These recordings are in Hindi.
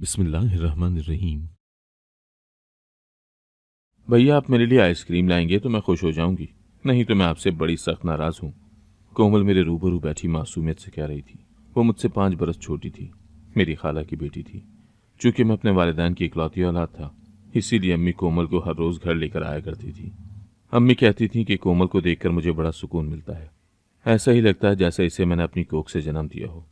बिस्मिल्लाहिर्रहमानिर्रहीम। भैया आप मेरे लिए आइसक्रीम लाएंगे तो मैं खुश हो जाऊंगी, नहीं तो मैं आपसे बड़ी सख्त नाराज हूँ। कोमल मेरे रूबरू बैठी मासूमियत से कह रही थी। वो मुझसे 5 बरस छोटी थी, मेरी खाला की बेटी थी। चूंकि मैं अपने वालिदैन की इकलौती औलाद था, इसीलिए अम्मी कोमल को हर रोज घर लेकर आया करती थी। अम्मी कहती थी कि कोमल को देखकर मुझे बड़ा सुकून मिलता है। ऐसा ही लगता है जैसे इसे मैंने अपनी कोख से जन्म दिया हो।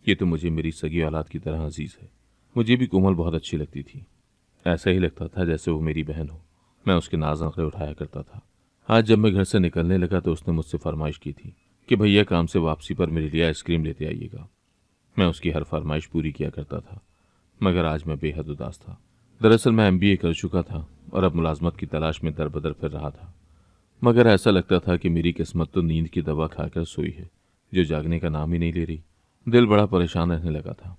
ये तो मुझे मेरी सगी औलाद की तरह अजीज है। मुझे भी कोमल बहुत अच्छी लगती थी। ऐसा ही लगता था जैसे वो मेरी बहन हो। मैं उसके नाज नखरे उठाया करता था। आज जब मैं घर से निकलने लगा तो उसने मुझसे फरमाइश की थी कि भैया काम से वापसी पर मेरे लिए आइसक्रीम लेते आइएगा। मैं उसकी हर फरमाइश पूरी किया करता था, मगर आज मैं बेहद उदास था। दरअसल मैं एमबीए कर चुका था और अब मुलाजमत की तलाश में दर बदर फिर रहा था, मगर ऐसा लगता था कि मेरी किस्मत तो नींद की दवा खाकर सोई है, जो जागने का नाम ही नहीं ले रही। दिल बड़ा परेशान रहने लगा था।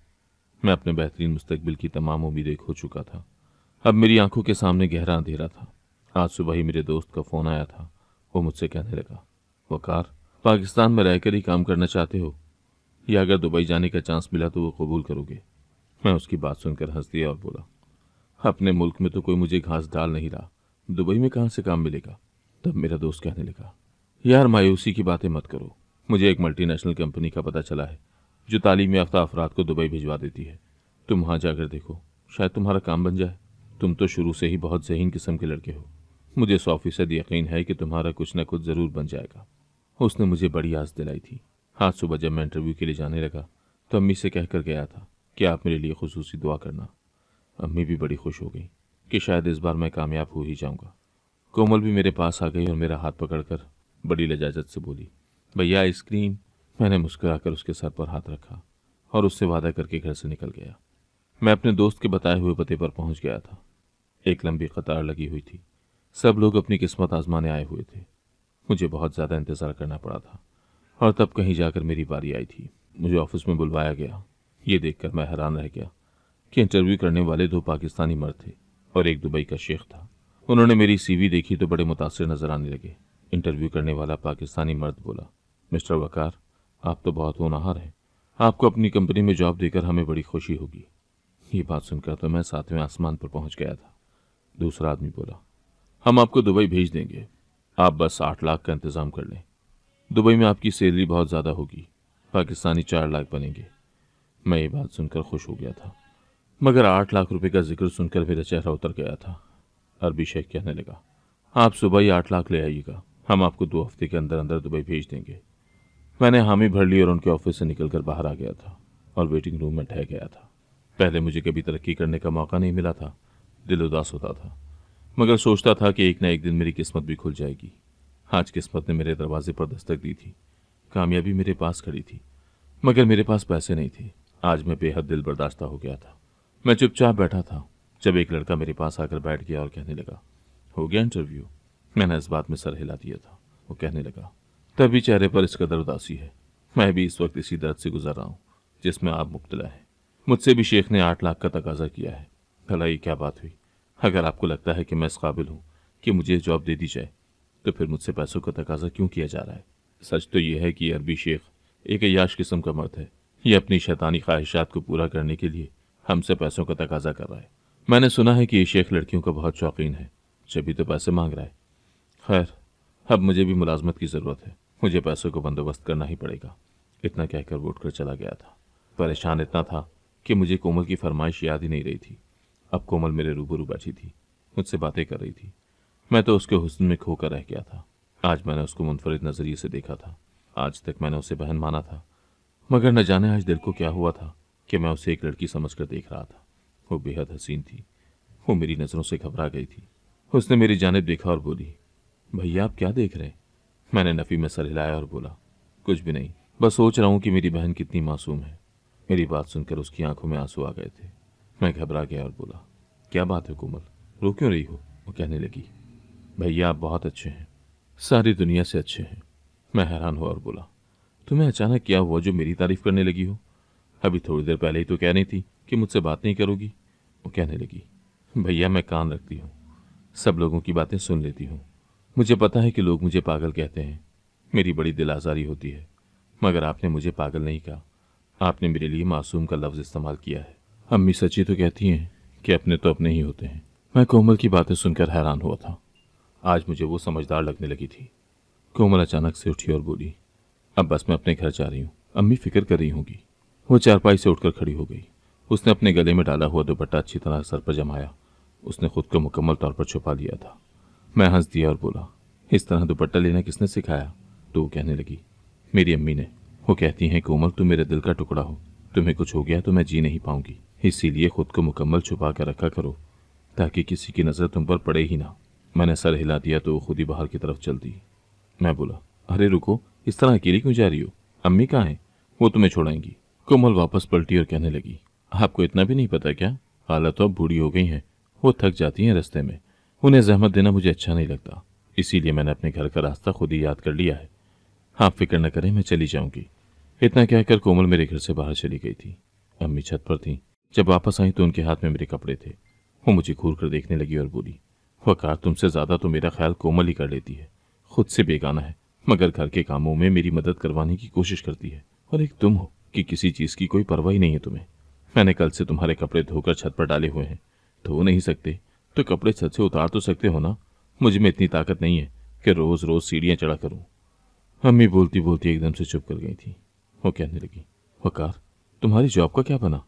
मैं अपने बेहतरीन मुस्तकबिल की तमाम उम्मीदें खो चुका था। अब मेरी आंखों के सामने गहरा अंधेरा था। आज सुबह ही मेरे दोस्त का फोन आया था। वो मुझसे कहने लगा, वकार, पाकिस्तान में रहकर ही काम करना चाहते हो, या अगर दुबई जाने का चांस मिला तो वो कबूल करोगे? मैं उसकी बात सुनकर हंस दिया और बोला, अपने मुल्क में तो कोई मुझे घास डाल नहीं रहा, दुबई में कहाँ से काम मिलेगा? तब मेरा दोस्त कहने लगा, यार मायूसी की बातें मत करो। मुझे एक मल्टीनेशनल कंपनी का पता चला है जो तालीम याफ्ता अफराद को दुबई भिजवा देती है। तुम वहां जाकर देखो, शायद तुम्हारा काम बन जाए। तुम तो शुरू से ही बहुत ज़हीन किस्म के लड़के हो। मुझे 100% यकीन है कि तुम्हारा कुछ न कुछ ज़रूर बन जाएगा। उसने मुझे बड़ी आस दिलाई थी। आज सुबह जब मैं इंटरव्यू के लिए जाने लगा तो अम्मी से कहकर गया था कि आप मेरे लिए खुसूसी दुआ करना। अम्मी भी बड़ी खुश हो गई कि शायद इस बार मैं कामयाब हो ही जाऊंगा। कोमल भी मेरे पास आ गई और मेरा हाथ पकड़कर बड़ी लजाजत से बोली, भैया आइसक्रीम। मैंने मुस्कुराकर उसके सर पर हाथ रखा और उससे वादा करके घर से निकल गया। मैं अपने दोस्त के बताए हुए पते पर पहुंच गया था। एक लंबी कतार लगी हुई थी। सब लोग अपनी किस्मत आजमाने आए हुए थे। मुझे बहुत ज़्यादा इंतज़ार करना पड़ा था और तब कहीं जाकर मेरी बारी आई थी। मुझे ऑफिस में बुलवाया गया। ये देखकर मैं हैरान रह गया कि इंटरव्यू करने वाले 2 पाकिस्तानी मर्द थे और एक दुबई का शेख था। उन्होंने मेरी सीवी देखी तो बड़े मुतासिर नजर आने लगे। इंटरव्यू करने वाला पाकिस्तानी मर्द बोला, मिस्टर वकार, आप तो बहुत होनहार हैं। आपको अपनी कंपनी में जॉब देकर हमें बड़ी खुशी होगी। ये बात सुनकर तो मैं 7वें आसमान पर पहुंच गया था। दूसरा आदमी बोला, हम आपको दुबई भेज देंगे, आप बस 8 लाख का इंतजाम कर लें। दुबई में आपकी सैलरी बहुत ज़्यादा होगी, पाकिस्तानी 4 लाख बनेंगे। मैं ये बात सुनकर खुश हो गया था, मगर 8 लाख रुपए का जिक्र सुनकर मेरा चेहरा उतर गया था। अरबी शेख कहने लगा, आप सुबह ही 8 लाख ले आइएगा, हम आपको 2 हफ्ते के अंदर अंदर दुबई भेज देंगे। मैंने हामी भर ली और उनके ऑफिस से निकलकर बाहर आ गया था और वेटिंग रूम में ठहर गया था। पहले मुझे कभी तरक्की करने का मौका नहीं मिला था। दिल उदास होता था, मगर सोचता था कि एक न एक दिन मेरी किस्मत भी खुल जाएगी। आज किस्मत ने मेरे दरवाजे पर दस्तक दी थी। कामयाबी मेरे पास खड़ी थी, मगर मेरे पास पैसे नहीं थे। आज मैं बेहद दिल बर्दाश्ता हो गया था। मैं चुपचाप बैठा था जब एक लड़का मेरे पास आकर बैठ गया और कहने लगा, हो गया इंटरव्यू? मैंने इस बात में सर हिला दिया था। वो कहने लगा, तभी चेहरे पर इस कदर उदासी है। मैं भी इस वक्त इसी दर्द से गुजर रहा हूँ जिसमें आप मुब्तला है। मुझसे भी शेख ने 8 लाख का तकाजा किया है। भला ये क्या बात हुई? अगर आपको लगता है कि मैं इस काबिल हूँ कि मुझे जॉब दे दी जाए, तो फिर मुझसे पैसों का तकाजा क्यों किया जा रहा है? सच तो यह है कि अरबी शेख एक अय्याश किस्म का मर्द है। ये अपनी शैतानी ख्वाहिशात को पूरा करने के लिए हमसे पैसों का तकाजा कर रहा है। मैंने सुना है कि ये शेख लड़कियों का बहुत शौकीन है, जब तो पैसे मांग रहा है। खैर, अब मुझे भी मुलाजमत की ज़रूरत है, मुझे पैसों को बंदोबस्त करना ही पड़ेगा। इतना कहकर वो उठकर चला गया था। परेशान इतना था कि मुझे कोमल की फरमाइश याद ही नहीं रही थी। अब कोमल मेरे रूबरू बैठी थी, मुझसे बातें कर रही थी। मैं तो उसके हुस्न में खोकर रह गया था। आज मैंने उसको मुनफरिद नज़रिए से देखा था। आज तक मैंने उसे बहन माना था, मगर न जाने आज दिल को क्या हुआ था कि मैं उसे एक लड़की समझकर देख रहा था। वो बेहद हसीन थी। वो मेरी नज़रों से घबरा गई थी। उसने मेरी जानिब देखा और बोली, भैया आप क्या देख रहे हैं? मैंने नफ़ी में सर हिलाया और बोला, कुछ भी नहीं, बस सोच रहा हूँ कि मेरी बहन कितनी मासूम है। मेरी बात सुनकर उसकी आंखों में आंसू आ गए थे। मैं घबरा गया और बोला, क्या बात है कोमल, रो क्यों रही हो? वो कहने लगी, भैया आप बहुत अच्छे हैं, सारी दुनिया से अच्छे हैं। मैं हैरान हुआ और बोला, तुम्हें अचानक क्या हुआ जो मेरी तारीफ करने लगी हो? अभी थोड़ी देर पहले ही तो कह रही थी कि मुझसे बात नहीं करोगी। वो कहने लगी, भैया मैं कान रखती हूँ, सब लोगों की बातें सुन लेती हूँ। मुझे पता है कि लोग मुझे पागल कहते हैं, मेरी बड़ी दिल आज़ारी होती है, मगर आपने मुझे पागल नहीं कहा। आपने मेरे लिए मासूम का लफ्ज़ इस्तेमाल किया है अम्मी सच्ची तो कहती हैं कि अपने तो अपने ही होते हैं। मैं कोमल की बातें सुनकर हैरान हुआ था। आज मुझे वो समझदार लगने लगी थी। कोमल अचानक से उठी और बोली, अब बस मैं अपने घर जा रही हूँ, अम्मी फिक्र कर रही होंगी। वो चारपाई से उठकर खड़ी हो गई। उसने अपने गले में डाला हुआ दुपट्टा अच्छी तरह सर पर जमाया। उसने खुद को मुकम्मल तौर पर छुपा लिया था। मैं हंस दिया और बोला, इस तरह दुपट्टा लेना किसने सिखाया? तो वो कहने लगी, मेरी अम्मी ने। वो कहती हैं, कोमल तुम मेरे दिल का टुकड़ा हो, तुम्हें कुछ हो गया तो मैं जी नहीं पाऊंगी, इसीलिए खुद को मुकम्मल छुपा कर रखा करो ताकि किसी की नज़र तुम पर पड़े ही ना। मैंने सर हिला दिया तो वो खुद ही बाहर की तरफ चल दी। मैं बोला, अरे रुको, इस तरह अकेली क्यों जा रही हो? अम्मी कहाँ हैं? वो तुम्हें छोड़ाएंगी। कोमल वापस पलटी और कहने लगी, आपको इतना भी नहीं पता क्या? हालत तो अब बूढ़ी हो गई हैं, वो थक जाती हैं रास्ते में। उन्हें जहमत देना मुझे अच्छा नहीं लगता, इसीलिए मैंने अपने घर का रास्ता खुद ही याद कर लिया है। आप फिक्र न करें, मैं चली जाऊंगी। इतना कहकर कोमल मेरे घर से बाहर चली गई थी। अम्मी छत पर थी। जब वापस आई तो उनके हाथ में मेरे कपड़े थे। वो मुझे घूर कर देखने लगी और बोली, वकार तुमसे ज्यादा तो मेरा ख्याल कोमल ही कर लेती है। खुद से बेगाना है मगर घर के कामों में मेरी मदद करवाने की कोशिश करती है। और एक तुम हो कि किसी चीज की कोई परवाह ही नहीं है तुम्हें। मैंने कल से तुम्हारे कपड़े धोकर छत पर डाले हुए हैं, धो नहीं सकते तो कपड़े छत से उतार तो सकते हो ना। मुझ में इतनी ताकत नहीं है कि रोज रोज सीढ़ियां चढ़ा करूं। अम्मी बोलती बोलती एकदम से चुप कर गई थी। वो कहने लगी, वकार तुम्हारी जॉब का क्या बना?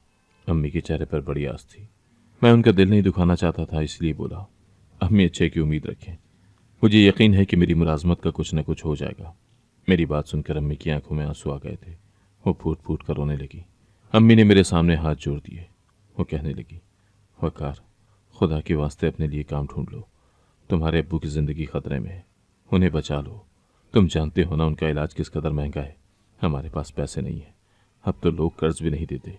अम्मी के चेहरे पर बड़ी आस थी। मैं उनका दिल नहीं दुखाना चाहता था, इसलिए बोला, अम्मी अच्छे की उम्मीद रखें। मुझे यकीन है कि मेरी मुलाजमत का कुछ न कुछ हो जाएगा। मेरी बात सुनकर अम्मी की आंखों में आंसू आ गए थे। वो फूट फूट कर रोने लगी। अम्मी ने मेरे सामने हाथ जोड़ दिए। वो कहने लगी, वकार खुदा के वास्ते अपने लिए काम ढूंढ लो। तुम्हारे अब्बू की जिंदगी खतरे में है, उन्हें बचा लो। तुम जानते हो ना उनका इलाज किस कदर महंगा है। हमारे पास पैसे नहीं है, अब तो लोग कर्ज भी नहीं देते।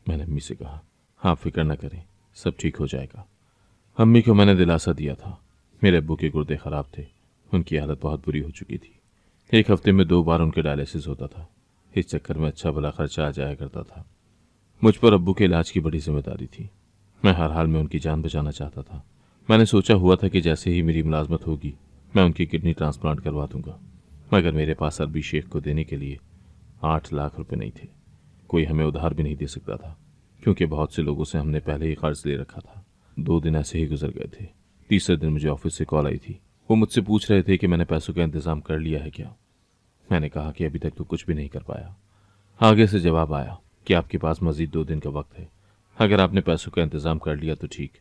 मैंने अम्मी से कहा, आप फिक्र न करें, सब ठीक हो जाएगा। अम्मी को मैंने दिलासा दिया था। मेरे अब्बू के गुर्दे खराब थे, उनकी हालत बहुत बुरी हो चुकी थी। एक हफ्ते में 2 बार उनके डायलिसिस होता था। इस चक्कर में अच्छा भला खर्चा आ जाया करता था। मुझ पर अब्बू के इलाज की बड़ी जिम्मेदारी थी। मैं हर हाल में उनकी जान बचाना चाहता था। मैंने सोचा हुआ था कि जैसे ही मेरी मुलाजमत होगी मैं उनकी किडनी ट्रांसप्लांट करवा दूंगा, मगर मेरे पास अरबी शेख को देने के लिए 8 लाख रुपए नहीं थे। कोई हमें उधार भी नहीं दे सकता था, क्योंकि बहुत से लोगों से हमने पहले ही कर्ज ले रखा था। 2 दिन ऐसे ही गुजर गए थे। तीसरे दिन मुझे ऑफिस से कॉल आई थी। वो मुझसे पूछ रहे थे कि मैंने पैसों का इंतजाम कर लिया है क्या। मैंने कहा कि अभी तक तो कुछ भी नहीं कर पाया। आगे से जवाब आया कि आपके पास मजीद 2 दिन का वक्त है। अगर आपने पैसों का इंतजाम कर लिया तो ठीक,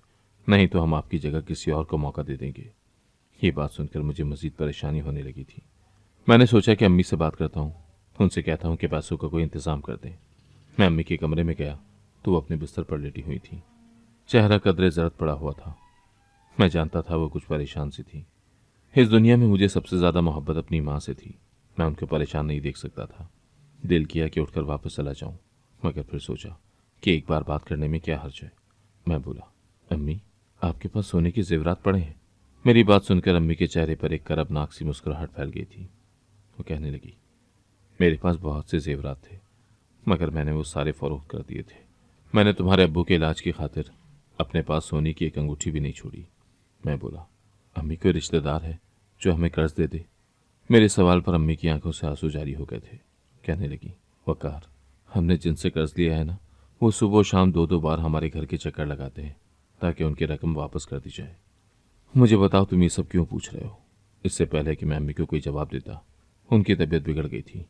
नहीं तो हम आपकी जगह किसी और को मौका दे देंगे। ये बात सुनकर मुझे मजीद परेशानी होने लगी थी। मैंने सोचा कि अम्मी से बात करता हूँ, उनसे कहता हूँ कि पैसों का कोई इंतजाम कर दें। मैं अम्मी के कमरे में गया तो वो अपने बिस्तर पर लेटी हुई थी। चेहरा कदरे जर्द पड़ा हुआ था। मैं जानता था वो कुछ परेशान सी थी। इस दुनिया में मुझे सबसे ज्यादा मोहब्बत अपनी माँ से थी। मैं उनको परेशान नहीं देख सकता था। दिल किया कि उठकर वापस चला जाऊं, मगर फिर सोचा कि एक बार बात करने में क्या हर्ज है। मैं बोला, अम्मी आपके पास सोने के जेवरात पड़े हैं? मेरी बात सुनकर अम्मी के चेहरे पर एक करबनाक सी मुस्कुराहट फैल गई थी। वो कहने लगी, मेरे पास बहुत से जेवरात थे, मगर मैंने वो सारे फरोख्त कर दिए थे। मैंने तुम्हारे अब्बू के इलाज की खातिर अपने पास सोने की एक अंगूठी भी नहीं छोड़ी। मैं बोला, अम्मी कोई रिश्तेदार है जो हमें कर्ज दे दे? मेरे सवाल पर अम्मी की आंखों से आंसू जारी हो गए थे। कहने लगी, वकार हमने जिनसे कर्ज लिया है ना, वो सुबह शाम 2-2 बार हमारे घर के चक्कर लगाते हैं ताकि उनकी रकम वापस कर दी जाए। मुझे बताओ तुम ये सब क्यों पूछ रहे हो? इससे पहले कि मैं अम्मी को कोई जवाब देता, उनकी तबीयत बिगड़ गई थी।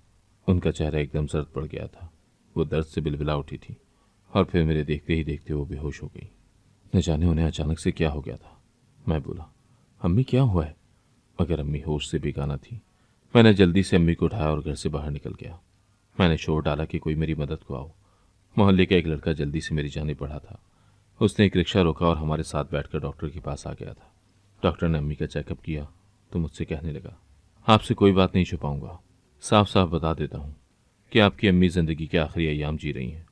उनका चेहरा एकदम सर्द पड़ गया था। वो दर्द से बिलबिला उठी थी और फिर मेरे देखते ही देखते वो बेहोश हो गई। न जाने उन्हें अचानक से क्या हो गया था। मैं बोला, अम्मी क्या हुआ है? मगर अम्मी होश से बेगाना थी। मैंने जल्दी से अम्मी को उठाया और घर से बाहर निकल गया। मैंने शोर डाला कि कोई मेरी मदद को आओ। मोहल्ले का एक लड़का जल्दी से मेरी जानिब बढ़ा था। उसने एक रिक्शा रोका और हमारे साथ बैठकर डॉक्टर के पास आ गया था। डॉक्टर ने अम्मी का चेकअप किया तो मुझसे कहने लगा, आपसे कोई बात नहीं छुपाऊंगा, साफ साफ बता देता हूँ कि आपकी अम्मी जिंदगी के आखिरी अय्याम जी रही हैं।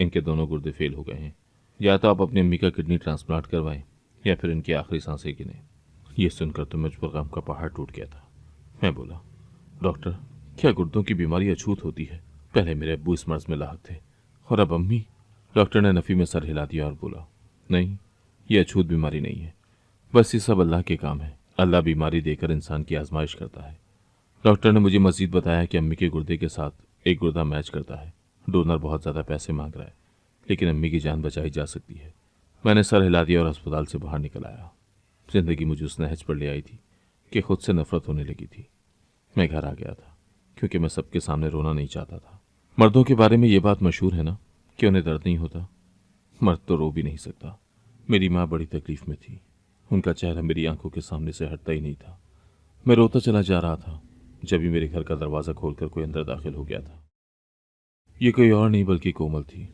इनके दोनों गुर्दे फेल हो गए हैं। या तो आप अपनी अम्मी का किडनी ट्रांसप्लांट करवाएं या फिर इनकी आखिरी सांसें गिनें। यह सुनकर तो मुझ पर गम का पहाड़ टूट गया था। मैं बोला, डॉक्टर क्या गुर्दों की बीमारी अछूत होती है? पहले मेरे अब्बू इस मर्ज में लाहक थे और अब अम्मी। डॉक्टर ने नफी में सर हिला दिया और बोला, नहीं, यह अछूत बीमारी नहीं है, बस ये सब अल्लाह के काम है। अल्लाह बीमारी देकर इंसान की आजमाइश करता है। डॉक्टर ने मुझे मजीद बताया कि अम्मी के गुर्दे के साथ एक गुर्दा मैच करता है। डोनर बहुत ज़्यादा पैसे मांग रहा है। लेकिन अम्मी की जान बचाई जा सकती है। मैंने सर हिला दिया और अस्पताल से बाहर निकल आया। जिंदगी मुझे उस नहज पर ले आई थी कि खुद से नफरत होने लगी थी। मैं घर आ गया था क्योंकि मैं सबके सामने रोना नहीं चाहता था। मर्दों के बारे में ये बात मशहूर है ना कि उन्हें दर्द नहीं होता। मर्द तो रो भी नहीं सकता। मेरी माँ बड़ी तकलीफ में थी। उनका चेहरा मेरी आंखों के सामने से हटता ही नहीं था। मैं रोता चला जा रहा था जब भी मेरे घर का दरवाज़ा खोलकर कोई अंदर दाखिल हो गया था। ये कोई और नहीं बल्कि कोमल थी।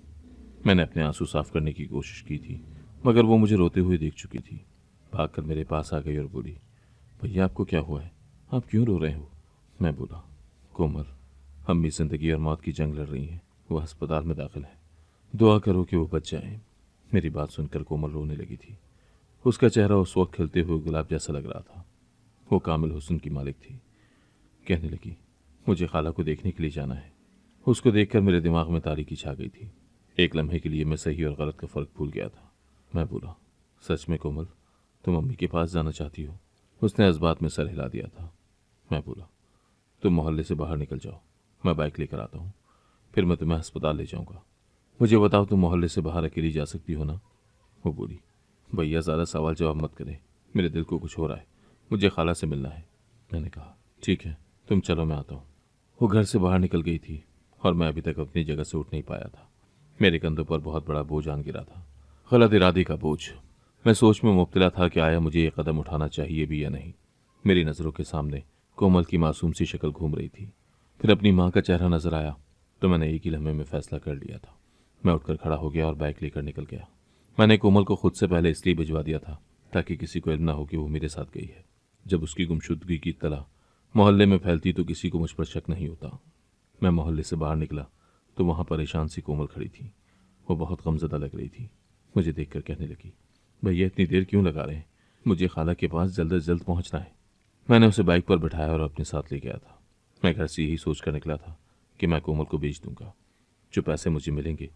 मैंने अपने आंसू साफ करने की कोशिश की थी, मगर वो मुझे रोते हुए देख चुकी थी। भागकर मेरे पास आ गई और बोली, भैया आपको क्या हुआ है? आप क्यों रो रहे हो? मैं बोला, कोमल, अम्मी जिंदगी और मौत की जंग लड़ रही हैं। वो अस्पताल में दाखिल है। दुआ करो कि वो बच जाए। मेरी बात सुनकर कोमल रोने लगी थी। उसका चेहरा उस वक्त खिलते हुए गुलाब जैसा लग रहा था। वो कामिल हुस्न की मालिक थी। कहने लगी, मुझे खाला को देखने के लिए जाना है। उसको देखकर मेरे दिमाग में तारीकी छा गई थी। एक लम्हे के लिए मैं सही और गलत का फ़र्क भूल गया था। मैं बोला, सच में कोमल, तुम अम्मी के पास जाना चाहती हो? उसने इस बात में सर हिला दिया था। मैं बोला, तुम मोहल्ले से बाहर निकल जाओ, मैं बाइक लेकर आता हूँ, फिर मैं तुम्हें अस्पताल ले जाऊँगा। मुझे बताओ, तुम मोहल्ले से बाहर अकेली जा सकती हो ना? वो बोली, भैया ज़्यादा सवाल जवाब मत करें, मेरे दिल को कुछ हो रहा है, मुझे खाला से मिलना है। मैंने कहा, ठीक है, तुम चलो, मैं आता हूँ। वो घर से बाहर निकल गई थी और मैं अभी तक अपनी जगह से उठ नहीं पाया था। मेरे कंधों पर बहुत बड़ा बोझ आन गिरा था, गलत इरादे का बोझ। मैं सोच में मुब्तला था कि आया मुझे ये कदम उठाना चाहिए भी या नहीं। मेरी नज़रों के सामने कोमल की मासूम सी शक्ल घूम रही थी। फिर अपनी माँ का चेहरा नजर आया तो मैंने एक ही लम्हे में फैसला कर लिया था। मैं उठकर खड़ा हो गया और बाइक लेकर निकल गया। मैंने कोमल को खुद से पहले इसलिए भिजवा दिया था ताकि किसी को इल्म ना हो कि वो मेरे साथ गई है। जब उसकी गुमशुदगी की इत्तला मोहल्ले में फैलती तो किसी को मुझ पर शक नहीं होता। मैं मोहल्ले से बाहर निकला तो वहाँ परेशान सी कोमल खड़ी थी। वो बहुत गमज़दा लग रही थी। मुझे देखकर कहने लगी, भैया इतनी देर क्यों लगा रहे हैं? मुझे खाला के पास जल्द से जल्द पहुँचना है। मैंने उसे बाइक पर बिठाया और अपने साथ ले गया था। मैं घर से यही सोच कर निकला था कि मैं कोमल को बेच दूंगा। जो पैसे मुझे मिलेंगे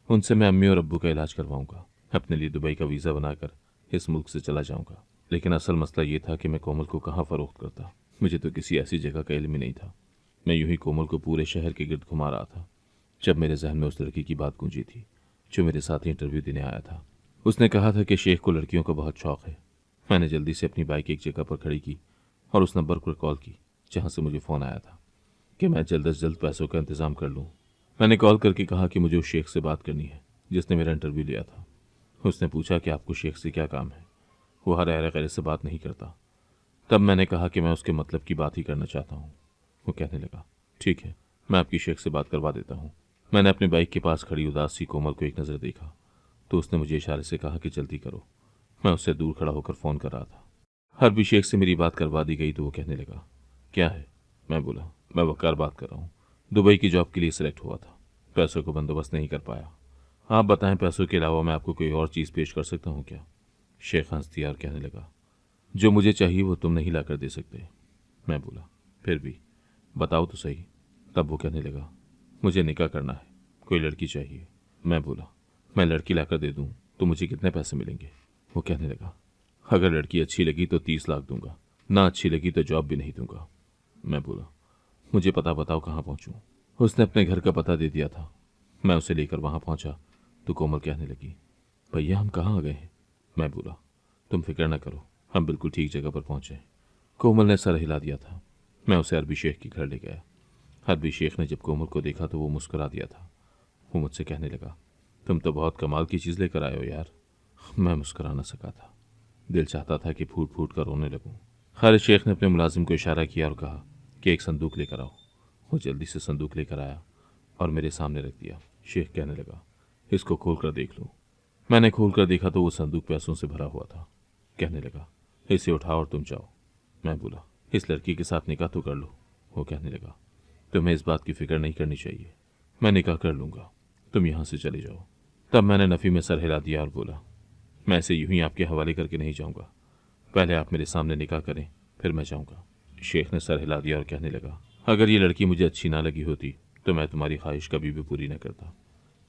उनसे मैं अम्मी और अब्बू का इलाज करवाऊंगा। अपने लिए दुबई का वीज़ा बनाकर इस मुल्क से चला जाऊंगा। लेकिन असल मसला ये था कि मैं कोमल को कहाँ फ़रोख्त करता। मुझे तो किसी ऐसी जगह का इल्म ही नहीं था। मैं यूं ही कोमल को पूरे शहर के गिर्द घुमा रहा था जब मेरे जहन में उस लड़की की बात गूंजी थी जो मेरे साथ इंटरव्यू देने आया था। उसने कहा था कि शेख को लड़कियों का बहुत शौक है। मैंने जल्दी से अपनी बाइक एक जगह पर खड़ी की और उस नंबर पर कॉल की जहाँ से मुझे फ़ोन आया था कि मैं जल्द से जल्द पैसों का इंतज़ाम कर लूँ। मैंने कॉल करके कहा कि मुझे उस शेख से बात करनी है जिसने मेरा इंटरव्यू लिया था। उसने पूछा कि आपको शेख से क्या काम है? वो हर अहरे गैर से बात नहीं करता। तब मैंने कहा कि मैं उसके मतलब की बात ही करना चाहता हूँ। वो कहने लगा, ठीक है, मैं आपकी शेख से बात करवा देता हूँ। मैंने अपनी बाइक के पास खड़ी उदास सी कोमल को एक नज़र देखा तो उसने मुझे इशारे से कहा कि जल्दी करो। मैं उससे दूर खड़ा होकर फ़ोन कर रहा था। हर शेख से मेरी बात करवा दी गई तो वो कहने लगा, क्या है? मैं बोला, मैं वकार बात कर रहा हूँ, दुबई की जॉब के लिए सिलेक्ट हुआ था, पैसों को बंदोबस्त नहीं कर पाया। आप बताएं, पैसों के अलावा मैं आपको कोई और चीज़ पेश कर सकता हूँ क्या? शेख हंस दिया और कहने लगा, जो मुझे चाहिए वो तुम नहीं ला कर दे सकते। मैं बोला, फिर भी बताओ तो सही। तब वो कहने लगा, मुझे निकाह करना है, कोई लड़की चाहिए। मैं बोला, मैं लड़की ला कर दे दूँ तो मुझे कितने पैसे मिलेंगे? वो कहने लगा, अगर लड़की अच्छी लगी तो 30 लाख दूंगा, ना अच्छी लगी तो जॉब भी नहीं दूंगा। मैं बोला, मुझे पता बताओ कहाँ पहुँचूँ? उसने अपने घर का पता दे दिया था। मैं उसे लेकर वहाँ पहुँचा तो कोमल कहने लगी, भैया हम कहाँ आ गए हैं? मैं बोला, तुम फिक्र न करो, हम बिल्कुल ठीक जगह पर पहुँचे। कोमल ने सर हिला दिया था। मैं उसे अरबी शेख के घर ले गया। अरबी शेख ने जब कोमल को देखा तो वो मुस्कुरा दिया था। वो मुझसे कहने लगा, तुम तो बहुत कमाल की चीज़ लेकर आए हो यार। मैं मुस्कुरा न सका था। दिल चाहता था कि फूट फूट कर रोने लगूं। खालिद शेख ने अपने मुलाजिम को इशारा किया और कहा कि एक संदूक लेकर आओ। वो जल्दी से संदूक लेकर आया और मेरे सामने रख दिया। शेख कहने लगा, इसको खोल कर देख लो। मैंने खोल कर देखा तो वो संदूक पैसों से भरा हुआ था। कहने लगा, इसे उठाओ और तुम जाओ। मैं बोला, इस लड़की के साथ निकाह तो कर लो। वो कहने लगा, तुम्हें इस बात की फिक्र नहीं करनी चाहिए, मैं निकाह कर लूँगा, तुम यहाँ से चले जाओ। तब मैंने नफ़ी में सर हिला दिया और बोला, मैं इसे यूं ही आपके हवाले करके नहीं जाऊँगा, पहले आप मेरे सामने निकाह करें फिर मैं जाऊँगा। शेख ने सर हिला दिया और कहने लगा, अगर ये लड़की मुझे अच्छी ना लगी होती तो मैं तुम्हारी ख्वाहिश कभी भी पूरी न करता,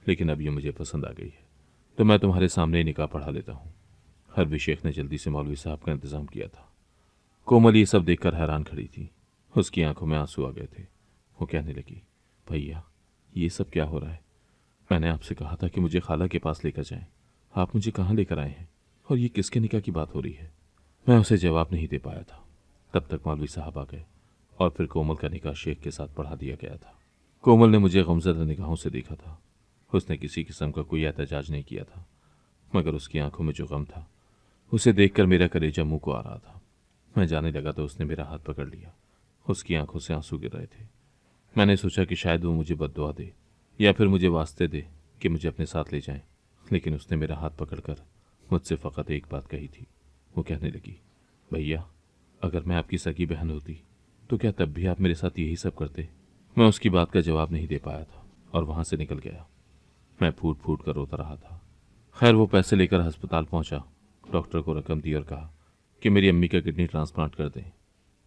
लेकिन अब ये मुझे पसंद आ गई है तो मैं तुम्हारे सामने ही निकाह पढ़ा लेता हूँ। हरबी शेख ने जल्दी से मौलवी साहब का इंतज़ाम किया था। कोमल ये सब देखकर हैरान खड़ी थी। उसकी आंखों में आंसू आ गए थे। वो कहने लगी, भैया ये सब क्या हो रहा है? मैंने आपसे कहा था कि मुझे खाला के पास लेकर जाएं। आप मुझे कहाँ लेकर आए हैं और ये किसके निकाह की बात हो रही है? मैं उसे जवाब नहीं दे पाया था। तब तक मौलवी साहब आ गए और फिर कोमल का निकाह शेख के साथ पढ़ा दिया गया था। कोमल ने मुझे गमज़दा निगाहों से देखा था। उसने किसी किस्म का कोई एहतजाज नहीं किया था, मगर उसकी आंखों में जो गम था उसे देखकर मेरा कलेजा मुंह को आ रहा था। मैं जाने लगा तो उसने मेरा हाथ पकड़ लिया। उसकी आंखों से आंसू गिर रहे थे। मैंने सोचा कि शायद वो मुझे बद्दुआ दे या फिर मुझे वास्ते दे कि मुझे अपने साथ ले जाएं, लेकिन उसने मेरा हाथ पकड़कर मुझसे फ़कत एक बात कही थी। वो कहने लगी, भैया, अगर मैं आपकी सगी बहन होती तो क्या तब भी आप मेरे साथ यही सब करते? मैं उसकी बात का जवाब नहीं दे पाया था और वहाँ से निकल गया। मैं फूट फूट कर रोता रहा था। खैर, वो पैसे लेकर अस्पताल पहुँचा, डॉक्टर को रकम दी और कहा कि मेरी अम्मी का किडनी ट्रांसप्लांट कर दें।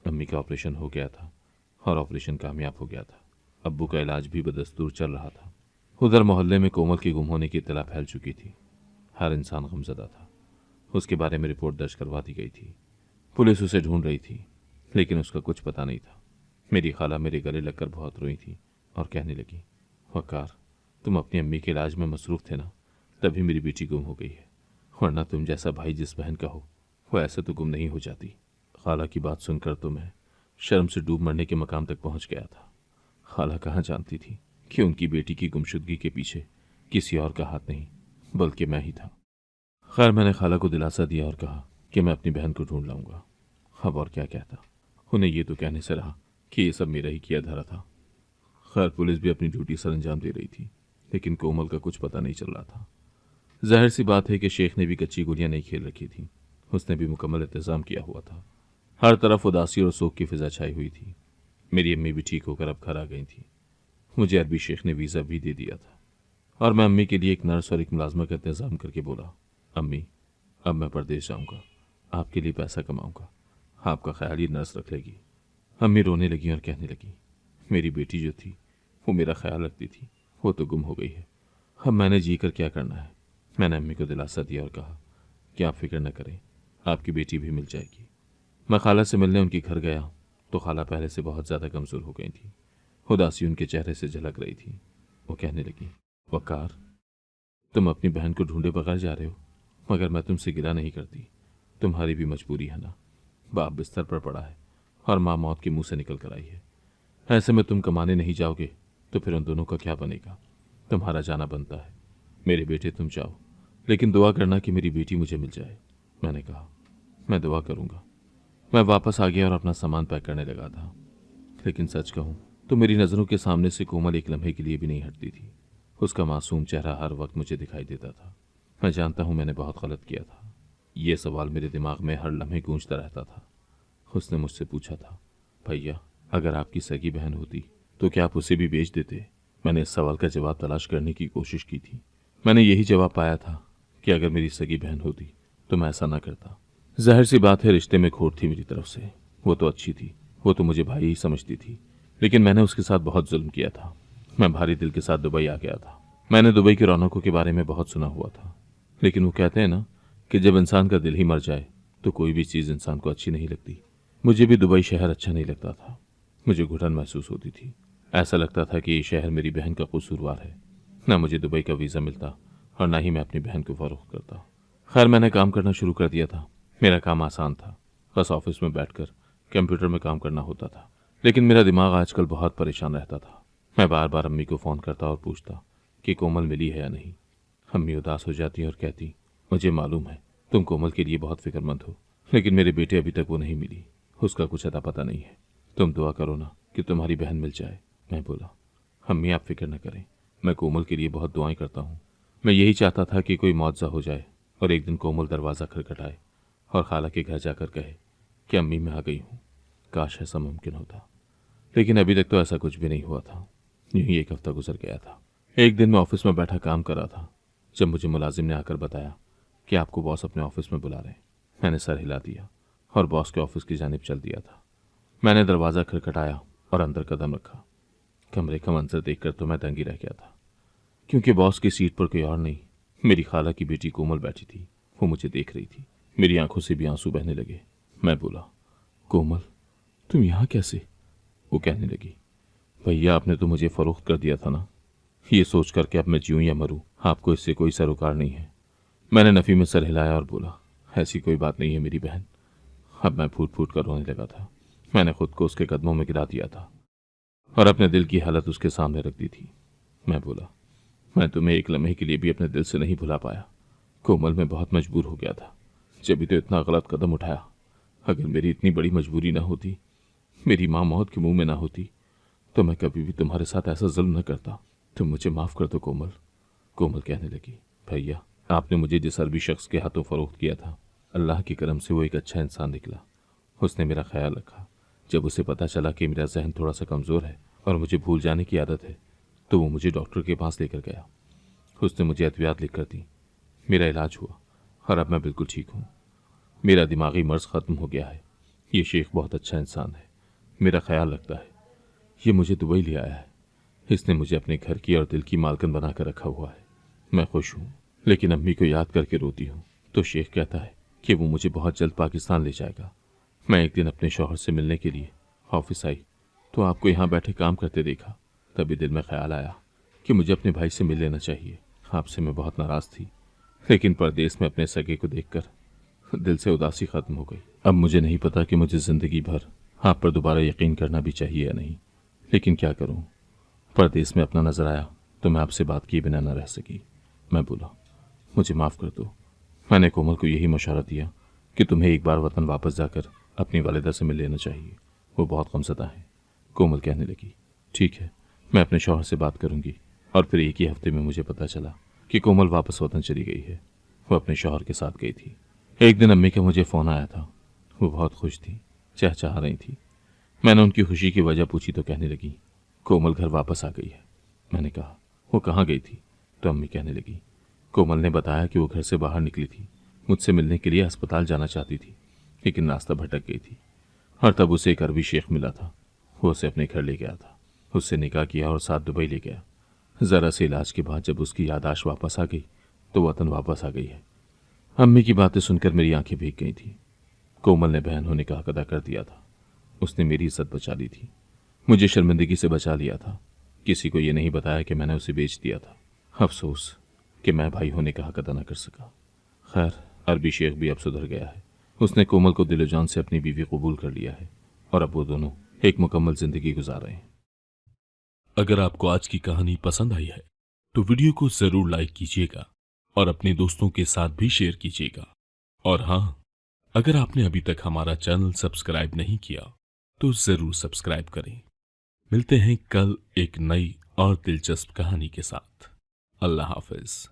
अम्मी का ऑपरेशन हो गया था और ऑपरेशन कामयाब हो गया था। अब्बू का इलाज भी बदस्तूर चल रहा था। उधर मोहल्ले में कोमल के गुम होने की इत्तला फैल चुकी थी। हर इंसान गमज़दा था। उसके बारे में रिपोर्ट दर्ज करवा दी गई थी। पुलिस उसे ढूंढ रही थी, लेकिन उसका कुछ पता नहीं था। मेरी खाला मेरे गले लगकर बहुत रोई थी और कहने लगी, वकार, तुम अपनी अम्मी के इलाज में मसरूफ़ थे ना, तभी मेरी बेटी गुम हो गई है, वरना तुम जैसा भाई जिस बहन का हो वो ऐसे तो गुम नहीं हो जाती। खाला की बात सुनकर तो मैं शर्म से डूब मरने के मकाम तक पहुंच गया था। खाला कहाँ जानती थी कि उनकी बेटी की गुमशुदगी के पीछे किसी और का हाथ नहीं बल्कि मैं ही था। खैर, मैंने खाला को दिलासा दिया और कहा कि मैं अपनी बहन को ढूंढ लाऊंगा। अब और क्या कहता, उन्हें ये तो कहने से रहा कि ये सब मेरा ही किया धरा था। खैर, पुलिस भी अपनी ड्यूटी सर अंजाम दे रही थी, लेकिन कोमल का कुछ पता नहीं चल रहा था। जाहिर सी बात है कि शेख ने भी कच्ची गोलियां नहीं खेल रखी थी। उसने भी मुकम्मल इंतजाम किया हुआ था। हर तरफ उदासी और शोक की फिजा छाई हुई थी। मेरी अम्मी भी ठीक होकर अब घर आ गई थी। मुझे अरबी शेख ने वीज़ा भी दे दिया था और मैं अम्मी के लिए एक नर्स और एक मुलाजमा का इंतजाम करके बोला, अम्मी, अब मैं परदेश जाऊंगा, आपके लिए पैसा कमाऊंगा, आपका ख्याल ये नर्स रख लेगी। अम्मी रोने लगी और कहने लगी, मेरी बेटी जो थी वो मेरा ख्याल रखती थी, वो तो गुम हो गई है। अब मैंने जी कर क्या करना है? मैंने अम्मी को दिलासा दिया और कहा कि आप फिक्र न करें, आपकी बेटी भी मिल जाएगी। मैं खाला से मिलने उनके घर गया तो खाला पहले से बहुत ज़्यादा कमज़ोर हो गई थी। उदासी उनके चेहरे से झलक रही थी। वो कहने लगी, वकार, तुम अपनी बहन को ढूंढे बगैर जा रहे हो, मगर मैं तुमसे गिला नहीं करती। तुम्हारी भी मजबूरी है ना। बाप बिस्तर पर पड़ा है और माँ मौत के मुंह से निकल कर आई है। ऐसे में तुम कमाने नहीं जाओगे तो फिर उन दोनों का क्या बनेगा? तुम्हारा जाना बनता है। मेरे बेटे, तुम जाओ, लेकिन दुआ करना कि मेरी बेटी मुझे मिल जाए। मैंने कहा, मैं दुआ करूंगा। मैं वापस आ गया और अपना सामान पैक करने लगा था, लेकिन सच कहूं तो मेरी नज़रों के सामने से कोमल एक लम्हे के लिए भी नहीं हटती थी। उसका मासूम चेहरा हर वक्त मुझे दिखाई देता था। मैं जानता हूं मैंने बहुत गलत किया था। ये सवाल मेरे दिमाग में हर लम्हे गूंजता रहता था। उसने मुझसे पूछा था, भैया, अगर आपकी सगी बहन होती तो क्या आप उसे भी बेच देते? मैंने इस सवाल का जवाब तलाश करने की कोशिश की थी। मैंने यही जवाब पाया था कि अगर मेरी सगी बहन होती तो मैं ऐसा ना करता। जाहिर सी बात है, रिश्ते में खोट थी मेरी तरफ से। वो तो अच्छी थी, वो तो मुझे भाई ही समझती थी, लेकिन मैंने उसके साथ बहुत जुल्म किया था। मैं भारी दिल के साथ दुबई आ गया था। मैंने दुबई की रौनकों के बारे में बहुत सुना हुआ था, लेकिन वो कहते हैं ना कि जब इंसान का दिल ही मर जाए तो कोई भी चीज़ इंसान को अच्छी नहीं लगती। मुझे भी दुबई शहर अच्छा नहीं लगता था। मुझे घुटन महसूस होती थी। ऐसा लगता था कि ये शहर मेरी बहन का कसूरवार है। ना मुझे दुबई का वीज़ा मिलता और ना ही मैं अपनी बहन को फरोख्त करता। खैर, मैंने काम करना शुरू कर दिया था। मेरा काम आसान था, बस ऑफिस में बैठकर कंप्यूटर में काम करना होता था, लेकिन मेरा दिमाग आजकल बहुत परेशान रहता था। मैं बार बार अम्मी को फ़ोन करता और पूछता कि कोमल मिली है या नहीं। अम्मी उदास हो जाती और कहती, मुझे मालूम है तुम कोमल के लिए बहुत फिक्रमंद हो, लेकिन मेरे बेटे अभी तक वो नहीं मिली। उसका कुछ अता पता नहीं है। तुम दुआ करो ना कि तुम्हारी बहन मिल जाए। मैं बोला, अम्मी आप फिक्र न करें, मैं कोमल के लिए बहुत दुआएं करता हूँ। मैं यही चाहता था कि कोई मुआवजा हो जाए और एक दिन कोमल दरवाज़ा खटखटाए और खाला के घर जाकर कहे कि अम्मी मैं आ गई हूँ। काश ऐसा मुमकिन होता, लेकिन अभी तक तो ऐसा कुछ भी नहीं हुआ था। यूं ही एक हफ्ता गुजर गया था। एक दिन मैं ऑफिस में बैठा काम कर रहा था जब मुझे मुलाजिम ने आकर बताया कि आपको बॉस अपने ऑफिस में बुला रहे। मैंने सर हिला दिया और बॉस के ऑफिस की जानिब चल दिया था। मैंने दरवाज़ा खटखटाया और अंदर कदम रखा। कमरे का मंजर देखकर तो मैं दंगी रह गया था, क्योंकि बॉस की सीट पर कोई और नहीं, मेरी खाला की बेटी कोमल बैठी थी। वो मुझे देख रही थी। मेरी आंखों से भी आंसू बहने लगे। मैं बोला, कोमल, तुम यहाँ कैसे? वो कहने लगी, भैया आपने तो मुझे फरोख्त कर दिया था ना। ये सोच कर कि अब मैं जीऊँ या मरूँ, आपको इससे कोई सरोकार नहीं है। मैंने नफ़ी में सर हिलाया और बोला, ऐसी कोई बात नहीं है मेरी बहन। अब मैं फूट फूट कर रोने लगा था। मैंने खुद को उसके कदमों में गिरा दिया था और अपने दिल की हालत उसके सामने रख दी थी। मैं बोला, मैं तुम्हें एक लम्हे के लिए भी अपने दिल से नहीं भुला पाया। कोमल, मैं बहुत मजबूर हो गया था, जब तो इतना गलत कदम उठाया। अगर मेरी इतनी बड़ी मजबूरी ना होती, मेरी माँ मौत के मुंह में ना होती, तो मैं कभी भी तुम्हारे साथ ऐसा जुल्म न करता। तुम मुझे माफ़ कर दो कोमल। कोमल कहने लगी, भैया, आपने मुझे जिस अरबी शख्स के हाथों फरोख्त किया था, अल्लाह की करम से वो एक अच्छा इंसान निकला। उसने मेरा ख्याल रखा। जब उसे पता चला कि मेरा जहन थोड़ा सा कमज़ोर है और मुझे भूल जाने की आदत है, तो वो मुझे डॉक्टर के पास लेकर गया। उसने मुझे अद्वियात लिख कर दी। मेरा इलाज हुआ और अब मैं बिल्कुल ठीक हूँ। मेरा दिमागी मर्ज ख़त्म हो गया है। ये शेख बहुत अच्छा इंसान है, मेरा ख्याल रखता है। ये मुझे दुबई ले आया है। इसने मुझे अपने घर की और दिल की मालकिन बना कर रखा हुआ है। मैं खुश हूँ, लेकिन अम्मी को याद करके रोती हूँ। तो शेख कहता है कि वो मुझे बहुत जल्द पाकिस्तान ले जाएगा। मैं एक दिन अपने शौहर से मिलने के लिए ऑफिस आई तो आपको यहाँ बैठे काम करते देखा। तभी दिल में ख्याल आया कि मुझे अपने भाई से मिल लेना चाहिए। आपसे मैं बहुत नाराज़ थी, लेकिन परदेश में अपने सगे को देखकर दिल से उदासी ख़त्म हो गई। अब मुझे नहीं पता कि मुझे ज़िंदगी भर आप पर दोबारा यकीन करना भी चाहिए या नहीं, लेकिन क्या करूँ, परदेश में अपना नजर आया तो मैं आपसे बात किए बिना न रह सकी। मैं बोला, मुझे माफ़ कर दो। मैंने कोमल को यही मशवरा दिया कि तुम्हें एक बार वतन वापस जाकर अपनी वालिदा से मिल लेना चाहिए, वो बहुत गमज़दा है। कोमल कहने लगी, ठीक है, मैं अपने शौहर से बात करूंगी। और फिर एक ही हफ्ते में मुझे पता चला कि कोमल वापस वतन चली गई है। वो अपने शौहर के साथ गई थी। एक दिन अम्मी का मुझे फ़ोन आया था। वो बहुत खुश थी, चहचहा रही थी। मैंने उनकी खुशी की वजह पूछी तो कहने लगी, कोमल घर वापस आ गई है। मैंने कहा, वो कहाँ गई थी? तो अम्मी कहने लगी, कोमल ने बताया कि वो घर से बाहर निकली थी, मुझसे मिलने के लिए अस्पताल जाना चाहती थी, लेकिन रास्ता भटक गई थी और तब उसे एक अरबी शेख मिला था। वो उसे अपने घर ले गया था, उससे निकाह किया और साथ दुबई ले गया। ज़रा से इलाज के बाद जब उसकी यादाश्त वापस आ गई तो वतन वापस आ गई है। अम्मी की बातें सुनकर मेरी आंखें भीग गई थी। कोमल ने बहन होने का हक अदा कर दिया था। उसने मेरी इज्जत बचा ली थी, मुझे शर्मिंदगी से बचा लिया था। किसी को ये नहीं बताया कि मैंने उसे बेच दिया था। अफसोस कि मैं भाई होने का हक अदा न कर सका। खैर, अरबी शेख भी अब सुधर गया है। उसने कोमल को दिलो जान से अपनी बीवी कबूल कर लिया है और अब वो दोनों एक मुकम्मल जिंदगी गुजार रहे हैं। अगर आपको आज की कहानी पसंद आई है तो वीडियो को जरूर लाइक कीजिएगा और अपने दोस्तों के साथ भी शेयर कीजिएगा। और हाँ, अगर आपने अभी तक हमारा चैनल सब्सक्राइब नहीं किया तो जरूर सब्सक्राइब करें। मिलते हैं कल एक नई और दिलचस्प कहानी के साथ। अल्लाह हाफिज।